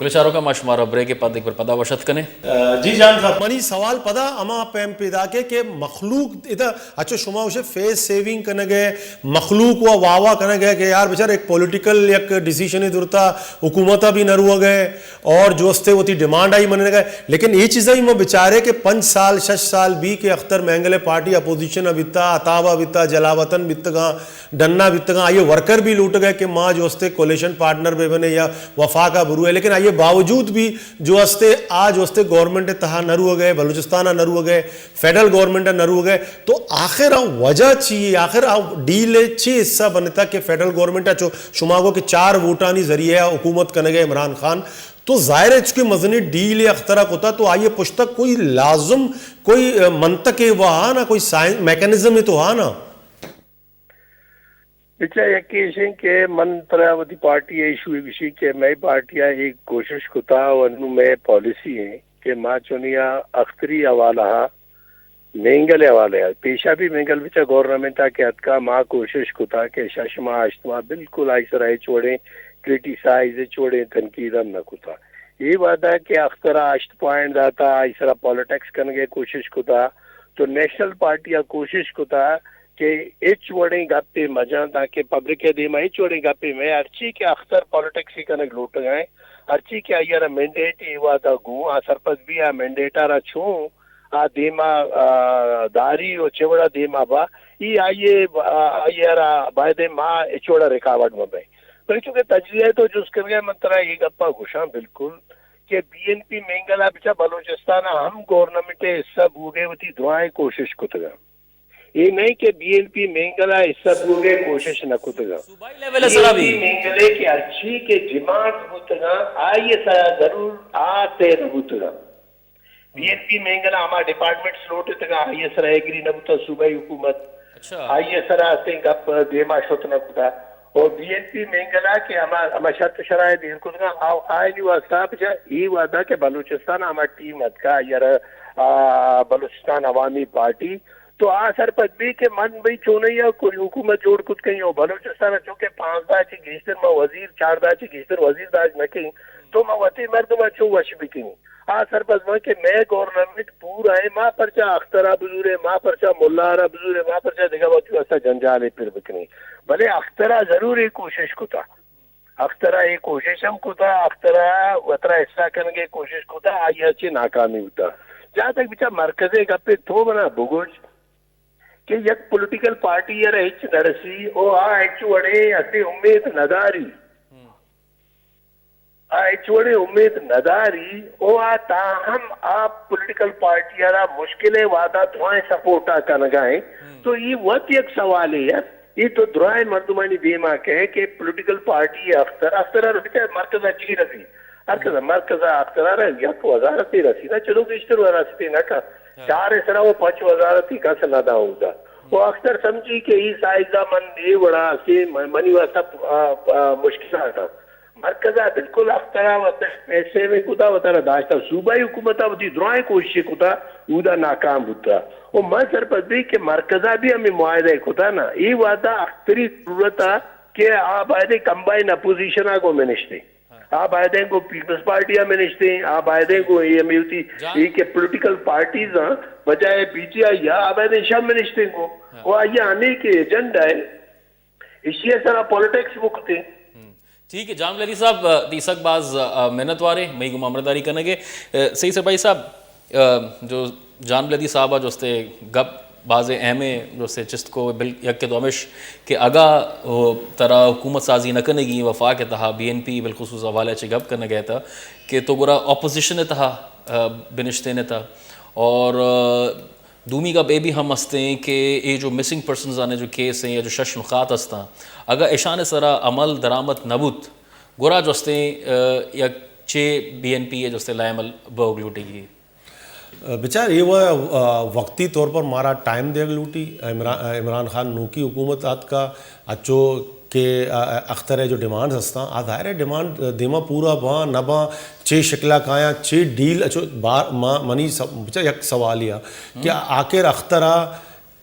کلچاروں کا مشمارا بریک کے پد ایک بار پدا وشت کنے جی جان صاحب منی سوال پدا اما پیم پیدا کہ مخلوق ادھر اچھا شما اسے فیس سیونگ کرنے گئے مخلوق و واوا کرنے گئے کہ یار بیچار ایک پولیٹیکل یک ڈیسیشن درتا حکومتہ بھی نہ روا گئے اور جو استے وہ تھی ڈیمانڈ آئی مننے گئے لیکن یہ چیزیں ہی بیچارے کہ 5 سال 6 سال بھی کہ اختر مینگلے پارٹی اپوزیشن بیتا اتابا بیتا جلاوطن بیتگاں ڈننا بیتگاں آئیے ورکر بھی لوٹ گئے کہ ماں جو استے کولیشن پارٹنر بے بنے یا وفا کا برو ہے لیکن آئیے باوجود بھی جو استے آج استے گورنمنٹ تہا نہ رو گئے بلوچستانہ نہ رو گئے فیڈرل گورنمنٹ نہ رو گئے تو آخر وجہ چاہیے آخر ڈیل چی حصہ بنتا کہ فیڈرل گورنمنٹ شما کو کہ 4 ووٹانی ذریعے حکومت کرنے گئے عمران خان تو ظاہر ہے چکہ مزنی ڈیل اختراق ہوتا تو آئیے پشتک کوئی لازم کوئی منطق وہاں نا کوئی میکانزم تو ہاں نا بچہ یکیشن کہ من تراوتی پارٹی ایشو ایشی کہ میں پارٹیاں ایک کوشش کتا ونو میں پالیسی ہیں کہ ماں چونیا اختری حوالہ مینگل حوالہ پیشہ بھی مینگل بچہ گورنمنٹ کہ اتکا ماں کوشش کتا کہ ششما اشتما بالکل آئی سرائے چھوڑیں کرٹیسائز چھوڑیں تنقیدم نہ کتا یہ وعدہ کہ اخترا اشت پوائنٹ داتا آئی سرا پالیٹکس کرنے کوشش کتا تو نیشنل پارٹیاں کوشش کتا کہ ایچ وڑیں گپے مجاں تاکہ پبلک دیما ایچ وڑیں گپے میں ارچی کے اختر پالیٹکس ہی کنک لوٹ گئے ارچی کے آئیارا مینڈیٹ ایوا دا گو سرپس بھی مینڈیٹا را چھوں دیما داری و چوڑا دیما با ای آئیارا باید ماں اچوڑا رکاوٹ میں بھائی پر چونکہ تجزیہ تو جس کر گئے منترہ یہ گپا گوشاں بالکل کہ بی این پی مینگلہ بچہ بلوچستانہ ہم گورنمنٹ حصہ بوگے ہوتی دعائیں کوشش کتگا یہ نہیں کہ بی این پی مینگلہ حصہ بوگے کوشش نہ کتگا بی این پی مینگلے کے اچھی کے ڈیمانڈ بوتگا آئیے سا ضرور آتے بوتگا بی این پی مینگلہ ہما ڈپارٹمنٹ سلوٹے تگا آئیے سر ایگری نبوتا صوبائی حکومت آئیے سر آتے گپ دیما شت نبوتا اور بی این پی مینگلہ کہ ہما شرط شرائع دیر کتگا آئے نہیں واسطہ بچا یہ وعدہ کہ بلوچستان ہما ٹیم اتکا یا بلوچستان عوامی پارٹی تو سر پت بھی کہ من بھئی چونے یا کوئی حکومت جوڑ کت کہیں ہو بلوچستان چونکہ 5 دا چی گیشتر میں وزیر 4 دا چی گیشتر وزیر داج نہ کہیں تو میں وطی مردمہ چو وش بھی کہیں سر پس میں کہ میں گورنمنٹ پورا ہے ماں پرچا اخترہ بزورے ماں پرچا ملارہ بزورے ماں پرچا دیکھا وقتی واسطہ جنجالے پھر بکنی بلے اخترہ ضرور ایک کوشش کتا اخترہ ایک کوشش ہم کتا اخترہ وطرہ حصہ کرنگے کوشش کتا آئی اچھی ناکامی ہوتا جہاں تک بچہ مرکزے گپے تو بنا بگوش کہ یک پولیٹیکل پارٹی یا رہچ نرسی او ایچ وڑے اسی امید نداری ایچ وڑے امید نداری او تاہم آپ پولیٹیکل پارٹی یا مشکلیں وعدہ دعائیں سپورٹا کنگائیں تو یہ وقت یک سوال ہے یہ تو دعائیں مردمانی دیما کہے کہ پولیٹیکل پارٹی اخترہ رکھتے مرکزہ چی رسی مرکزہ اخترہ رہے یک وزارتی رسی نا چلو گشتر وزارتی نہ کا 4 سرا وہ 5 وزارتی کا سنادا ہوگا وہ اکثر سمجھی کہ یہ سائزہ من یہ بڑا سے منی واسطہ مشکل آتا مرکزہ بالکل اخترہ پیسے میں کتا وطا داشتا صوبائی حکومتہ ہوتی دعائیں کوشش کتا اودا ناکام ہوتا وہ میں سر پس بھی کہ مرکزہ بھی ہمیں معاہدہ کتا نا یہ وعدہ اختری ضرورتا کہ آپ آئے کمبائن اپوزیشن آگو منشتے آپ آئے کو پیپلز پارٹیاں منشتے ہیں آپ آئے کو یہ ہوتی یہ کہ پولیٹیکل پارٹیز بجائے پی ٹی آئی یا آپ آئے شام منشتے کو وہ آئیے آنے کے ایجنڈ ہے اسی سارا پولیٹکس بکتے ٹھیک ہے جام علی صاحب تیسک باز محنت وارے میں کو معاملداری کرنے گے صحیح سے بھائی صاحب جو جان بلدی صاحبہ جو استے گپ باز اہم جو سے چست کو یک کے دومش کہ اگا ترا حکومت سازی نہ کرنے گی وفا کے تہا بی این پی بالخصوص حوالے چے گپ کرنے گیا تھا کہ تو گرا اپوزیشن تہا بنشتے نے تھا اور دومی کا بے بھی ہم ہستے ہیں کہ یہ جو مسنگ پرسنز آنے جو کیس ہیں یا جو شش نقات ہستا اگر ایشان سرا عمل درامت نبوت گورا جو ہستے یا چے بی این پی ہے جو ہستے لائے عمل بہوگ لوٹے گی بچار یہ وہ وقتی طور پر مارا ٹائم دے لوٹی عمران خان نوکی حکومت آت کا اچھو کہ اختر جو ڈیمانڈ ہستا آدھائر ہے ڈیمانڈ دیما پورا باں نہ باں چھ شکلہ کایا چھ ڈیل اچھو منی بچا یک سوال یا کہ آخر اخترہ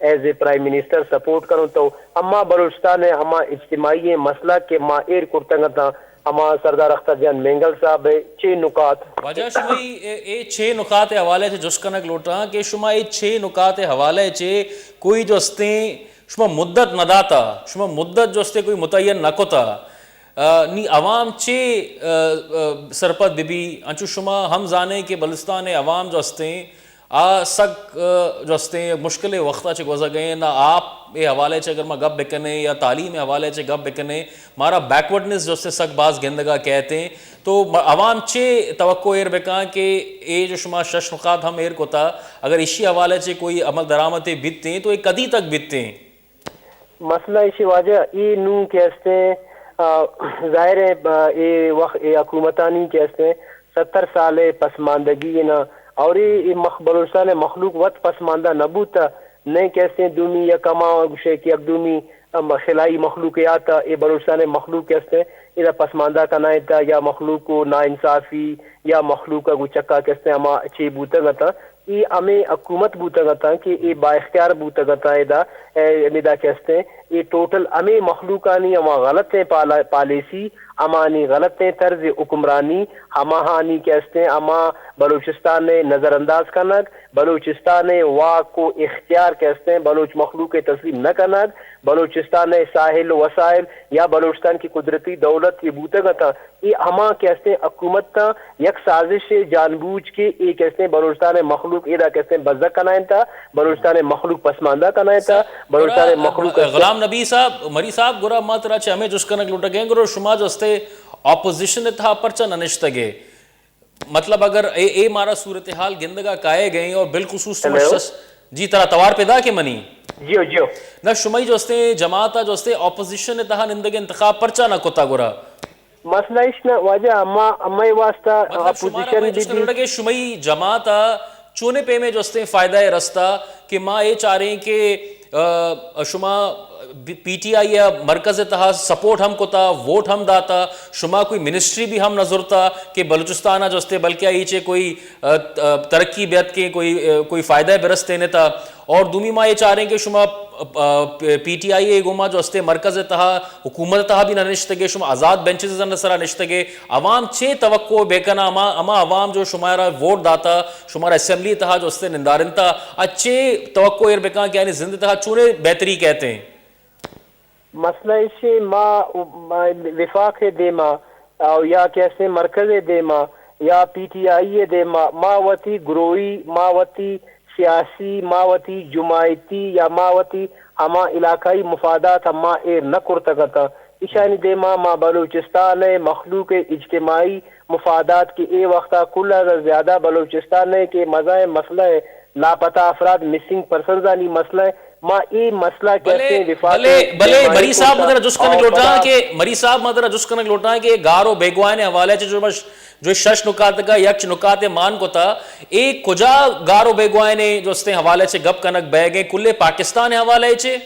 as a prime minister support کروں تو اما بلوچستان ہے اما اجتماعی مسئلہ کے ما ایر کرتنگتا اما سردار اختر جان مینگل صاحب 6 نکات واجہ شمائی اے 6 نکات حوالے سے جس کنک لوٹا کہ شما اے 6 نکات حوالے چے کوئی جو استیں شما مدت نہ داتا شما مدت جو استے کوئی متعین نہ کتا نی عوام چے سرپت بی بی انچو شما ہم جانے کہ بلوچستان عوام جو استیں سک جو استیں مشکل وقتا چے گوزا گئے نہ آپ اے حوالے چے اگر میں گپ بکنے یا تعلیم حوالے چے گپ بکنے مارا بیکورڈنس جو استے سک باز گندگا کہتے ہیں تو عوام چے توقع ایر بکاں کہ اے جو شما 6 نکات ہم ایر کوتا اگر اسی حوالے چے کوئی عمل درامتے بیتتے ہیں تو ایک کدی تک بیتتے ہیں مسئلہ اسی واجہ ای نو کہتے ہیں ظاہر ہے اے وقت اے حکومتانی کہتے ہیں 70 سال پسماندگی نا اور یہ بلوچستان مخلوق وقت پسماندہ نبوتا نہیں کہتے ہیں دومی یا کما گوشے کی اقدومی خلائی مخلوقیات اے بلوچستان مخلوق کہتے ہیں یہ پسماندہ کا نائتا یا مخلوق کو نا انصافی یا مخلوق کا گچکا کہتے ہیں اما اچھی بوتا گتا یہ ہمیں حکومت بوتا گتا کہ یہ با اختیار بوتا گتا ہے دا کہتے ہیں یہ ٹوٹل ہمیں مخلوقانی اما غلط ہیں پالیسی امانی غلط ہیں طرز حکمرانی ہماہانی کہتے ہیں اما بلوچستان نے نظر انداز کنک بلوچستان واق کو اختیار کہتے ہیں بلوچ مخلوق تسلیم نہ کنک بلوچستان ساحل وسائل یا بلوچستان کی قدرتی دولت یہ بوتا گتا یہ ہما کہتے ہیں حکومت کا یک سازش جان بوجھ کے یہ کہتے ہیں بلوچستان مخلوق ادا کہتے ہیں بزدک کنائن تھا بلوچستان مخلوق پسماندہ کنائن تھا بلوچستان مخلوق غلام نبی صاحب مری صاحب گورا ماترا چھ ہمیں جس کنک لوٹا گئے گورا شما جو استے اپوزیشن تھا پرچا ننشتگے مطلب اگر اے مارا صورتحال گندگا کائے گئیں اور بالخصوص جی طرح توار پیدا کے منی جیو نہ شمائی جو استے جماعتا جو استے اپوزیشن تھا نندگے انتخاب پرچا نہ کتا گورا مسئلہ اس نے واجہ اما واسطہ اپوزیشن بھی شمائی جماعتا چونے پہ میں جو استے فائدہ رستہ کہ ماں یہ چاہ رہے ہیں کہ شما پی ٹی آئی یا مرکز تہا سپورٹ ہم کو تا ووٹ ہم داتا شما کوئی منسٹری بھی ہم نظرتا کہ بلوچستانہ جو استے بلکہ ایچے کوئی ترقی بیت کے کوئی فائدہ برستے نہیں تھا اور دومی ماں یہ چاہ رہے ہیں کہ شما پی ٹی آئی اے گوما جو استے مرکز تہا حکومت تہا بھی نہ نشتگے شما آزاد بینچز نسرا نشتگے عوام چھ توقع بیکنا اما عوام جو شمارا ووٹ داتا شمارا اسمبلی تہا جو استے نندارن تھا اچھے توقع ایر بکاں کہ یعنی زندہ تہا چونے بہتری کہتے ہیں مسئلہ اسے وفاق دیما یا کیسے مرکز دیما یا پی ٹی آئی دیما ماوتی گروئی ماوتی سیاسی ماوتی جماعتی یا ماوتی ہما علاقائی مفادات ہما ایر نہ کرتگتا اشانی دیما ما بلوچستان مخلوق اجتماعی مفادات کی اے وقتا کل زیادہ بلوچستان کے مزہ مسئلہ ہے لاپتہ افراد مسنگ پرسنزانی مسئلہ ہے ماں ای مسئلہ کہتے ہیں بلے مری صاحب مدرہ جس کنک لوٹا ہے کہ مری صاحب مدرہ جس کنک لوٹا ہے کہ گارو بیگوائن حوالے جو 6 نکات کا یک نکات مان کو تھا ایک کجا گارو بیگوائن جو استے حوالے سے گپ کنک بے گئے کلے پاکستان حوالے چھے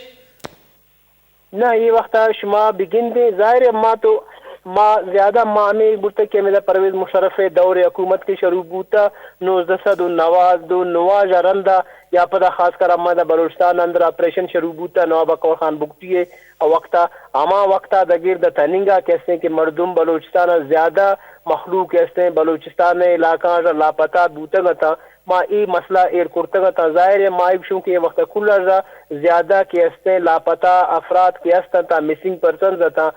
نہ یہ وقت شما بگن دیں ظاہر ماں تو ما زیادہ معنی بولتا کہ میرا پرویز مشرف دور حکومت کے شروع بوتا 1990 رندہ یا پتہ خاص کر امدہ بلوچستان اندر آپریشن شروع بوتا نواب اکبر خان بگٹی ہے وقتا اما وقتا دگیر دا تننگا کہتے ہیں کہ مردم بلوچستان زیادہ مخلوق کہتے ہیں بلوچستان علاقہ لاپتہ بوتا گتا ما ای مسئلہ ایر کرتا گتا ظاہر ہے مائب شوں کہ وقت کل رضا زیادہ کہتے ہیں لاپتہ افراد کہستا تا مسنگ پرسنز تا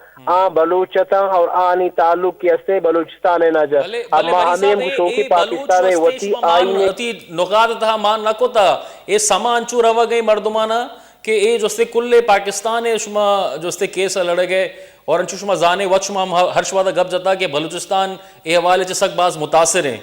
بلوچتا اور آنی تعلق کہستے بلوچستان نجا اما ہمیں شوں کی پاکستان وطی آئی نقاط تا مان نکو تا اے سامان چو روا گئی مردمانا کہ اے جو استے کلے پاکستان ہے شما جو استے کیسا لڑے گئے اور انچو شما زانے وقت شما ہر شوادہ گپ جاتا کہ بلوچستان اے حوالے چے سک باز متاثر ہیں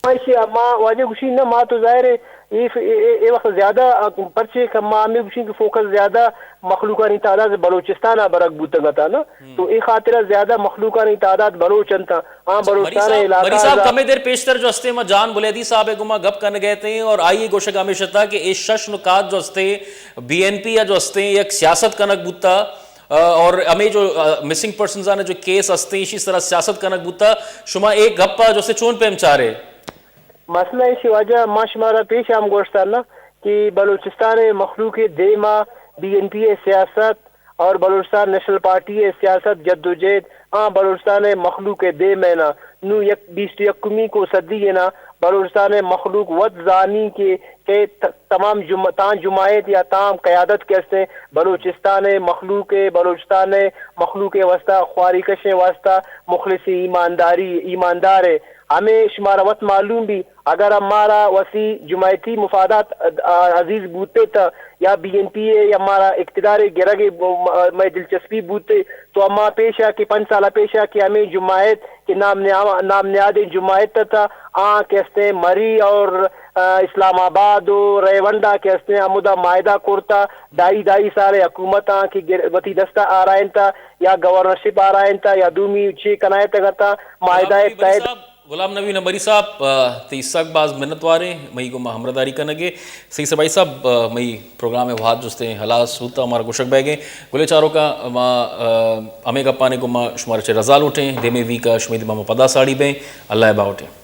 ماں واجہ گوشی نہ ماں تو ظاہر ہے یہ وقت زیادہ پرچے کا ماں میں گوشی کی فوکس زیادہ مخلوقانی تعداد بلوچستان برک بوتا گتا نا تو ایک خاطرہ زیادہ مخلوقانی تعداد بلوچن تھا بلوچستان علاقہ مری صاحب کمی دیر پیشتر جو استے میں جان بلیدی صاحب گما گپ کرنے گئے تھے اور آئیے گوشہ گامی شتا کہ ایک 6 نکات جو استے بی این پی یا جو استے ایک سیاست کنک بوتا اور ہمیں جو مسنگ پرسنز آنے جو کیس استے اسی طرح سیاست کنک بوتا شما ایک گپا جو استے چون پہ ہم چاہ رہے مسئلہ اسی وجہ ما شمارا پیش ہم گوشتا نا کہ بلوچستان مخلوق دیما بی این پی سیاست اور بلوچستان نیشنل پارٹی سیاست جدوجہد بلوچستان مخلوق دے میں نا نو 21 کو صدی ہے نا بلوچستان مخلوق ود زانی کے تمام جماعت یا تمام قیادت کیسے بلوچستان مخلوق واسطہ خواریکش واسطہ مخلص ایماندار ہے. ہمیں شمارا وقت معلوم بھی اگر ہمارا وسیع جماعتی مفادات عزیز بوتے تھا یا بی این پی اے یا ہمارا اقتدار گرگ میں دلچسپی بوتے تو ہم پیشہ کے 5 سالہ پیشہ کہ ہمیں جماعت کے نام نیاد جماعت تھا کہتے مری اور اسلام آباد و ریونڈا کہتے عمودہ معاہدہ کرتا دائی سارے حکومت کی وتی دستہ آ رہا تھا یا گورنرشپ آ رہا تھا یا دومی چھ کنائے تھا معاہدہ تحت. غلام نبی نمبری صاحب تی سک باز منت وارے مئی کو ہمرداری کنگے سی سے بھائی صاحب مئی پروگرام میں وہاں جستے حلاس ہوتا ہمارا گوشک بہ گئے گلے چاروں کا ہمیں گپانے کو شمار چے رضال اٹھیں دے میں وی کا شمید ماما پدا ساڑی بیں اللہ با اٹھیں.